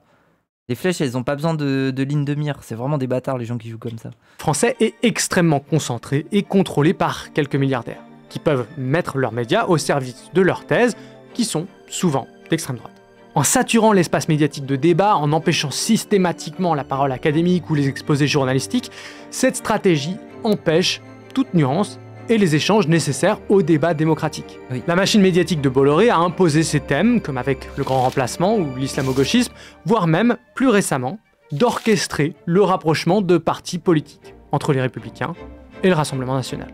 Les flèches, elles ont pas besoin de ligne de mire. C'est vraiment des bâtards, les gens qui jouent comme ça. Français est extrêmement concentré et contrôlé par quelques milliardaires, qui peuvent mettre leurs médias au service de leurs thèses, qui sont souvent d'extrême droite. En saturant l'espace médiatique de débat, en empêchant systématiquement la parole académique ou les exposés journalistiques, cette stratégie empêche toute nuance et les échanges nécessaires au débat démocratique. Oui. La machine médiatique de Bolloré a imposé ses thèmes, comme avec le grand remplacement ou l'islamo-gauchisme, voire même, plus récemment, d'orchestrer le rapprochement de partis politiques entre les Républicains et le Rassemblement national.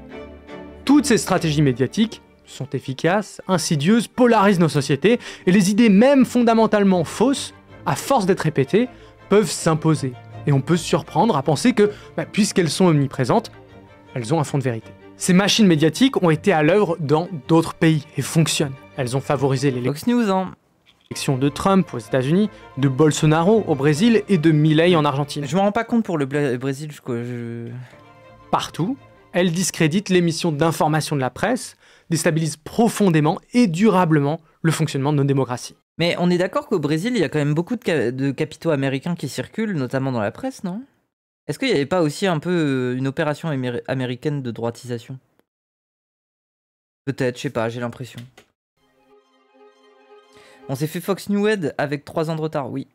Toutes ces stratégies médiatiques sont efficaces, insidieuses, polarisent nos sociétés, et les idées même fondamentalement fausses, à force d'être répétées, peuvent s'imposer. Et on peut se surprendre à penser que, puisqu'elles sont omniprésentes, elles ont un fond de vérité. Ces machines médiatiques ont été à l'œuvre dans d'autres pays et fonctionnent. Elles ont favorisé l'élection de Trump aux États-Unis, de Bolsonaro au Brésil et de Milei en Argentine. Je me rends pas compte pour le Brésil, Partout, elles discréditent les missions d'information de la presse, déstabilisent profondément et durablement le fonctionnement de nos démocraties. Mais on est d'accord qu'au Brésil, il y a quand même beaucoup de capitaux américains qui circulent, notamment dans la presse, non ? Est-ce qu'il n'y avait pas aussi un peu une opération américaine de droitisation ? Peut-être, je sais pas, j'ai l'impression. On s'est fait Fox News avec 3 ans de retard, oui.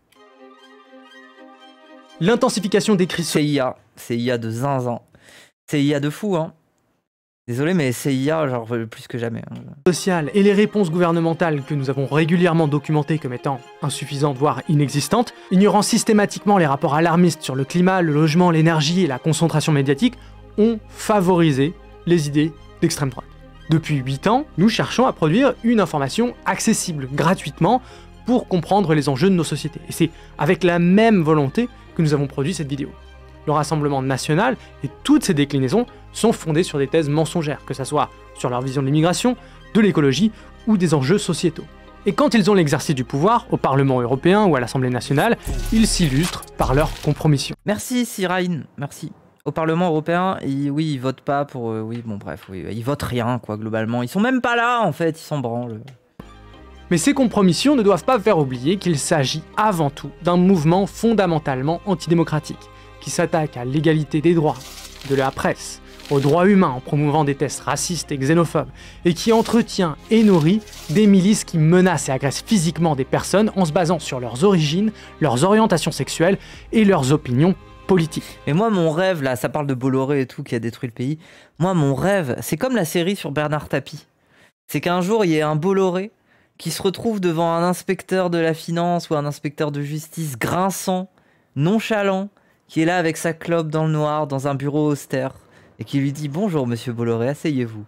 L'intensification des crises... CIA de zinzin. CIA de fou, hein. Désolé, mais CIA, genre, plus que jamais. Hein. Sociales et les réponses gouvernementales que nous avons régulièrement documentées comme étant insuffisantes, voire inexistantes, ignorant systématiquement les rapports alarmistes sur le climat, le logement, l'énergie et la concentration médiatique, ont favorisé les idées d'extrême droite. Depuis 8 ans, nous cherchons à produire une information accessible gratuitement pour comprendre les enjeux de nos sociétés. Et c'est avec la même volonté que nous avons produit cette vidéo. Le Rassemblement national et toutes ses déclinaisons sont fondées sur des thèses mensongères, que ce soit sur leur vision de l'immigration, de l'écologie ou des enjeux sociétaux. Et quand ils ont l'exercice du pouvoir, au Parlement européen ou à l'Assemblée nationale, ils s'illustrent par leur compromission. Merci Siraine, merci. Au Parlement européen, oui, ils votent pas pour... oui, bon bref, oui, ils votent rien, quoi, globalement. Ils sont même pas là, en fait, ils s'en branlent. Mais ces compromissions ne doivent pas faire oublier qu'il s'agit avant tout d'un mouvement fondamentalement antidémocratique, qui s'attaque à l'égalité des droits, de la presse, aux droits humains en promouvant des tests racistes et xénophobes, et qui entretient et nourrit des milices qui menacent et agressent physiquement des personnes en se basant sur leurs origines, leurs orientations sexuelles et leurs opinions politiques. Et moi, mon rêve, là, ça parle de Bolloré et tout, qui a détruit le pays. Moi, mon rêve, c'est comme la série sur Bernard Tapie. C'est qu'un jour, il y ait un Bolloré qui se retrouve devant un inspecteur de la finance ou un inspecteur de justice grinçant, nonchalant, qui est là avec sa clope dans le noir, dans un bureau austère, et qui lui dit « Bonjour, monsieur Bolloré, asseyez-vous.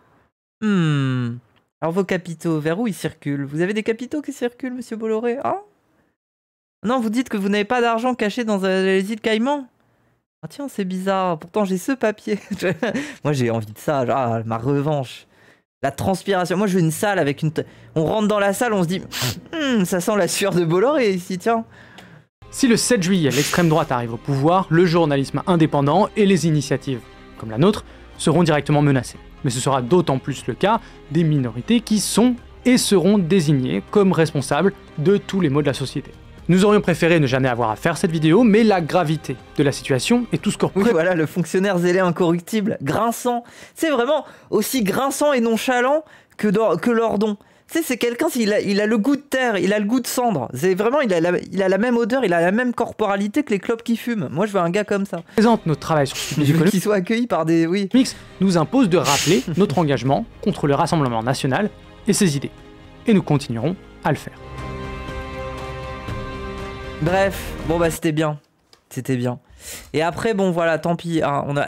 Alors vos capitaux, vers où ils circulent? Vous avez des capitaux qui circulent, monsieur Bolloré? Ah non, vous dites que vous n'avez pas d'argent caché dans les îles Caïmans? Ah tiens, c'est bizarre, pourtant j'ai ce papier. » Moi j'ai envie de ça, genre, ma revanche. La transpiration. Moi je veux une salle avec une... On rentre dans la salle, on se dit « Ça sent la sueur de Bolloré ici, tiens. » Si le 7 juillet, l'extrême droite arrive au pouvoir, le journalisme indépendant et les initiatives, comme la nôtre, seront directement menacés. Mais ce sera d'autant plus le cas des minorités qui sont et seront désignées comme responsables de tous les maux de la société. Nous aurions préféré ne jamais avoir à faire cette vidéo, mais la gravité de la situation est tout ce qu'on... Oui, voilà, le fonctionnaire zélé incorruptible, grinçant. C'est vraiment aussi grinçant et nonchalant que Lordon. Tu sais, c'est quelqu'un, il a le goût de terre, il a le goût de cendre. C'est vraiment, il a la même odeur, il a la même corporalité que les clopes qui fument. Moi, je veux un gars comme ça. Présente notre travail sur Stupid Economics, qui soit accueilli par des... Oui. Mix nous impose de rappeler notre engagement contre le Rassemblement national et ses idées. Et nous continuerons à le faire. Bref, bon bah c'était bien. C'était bien. Et après, bon voilà, tant pis, hein, on a...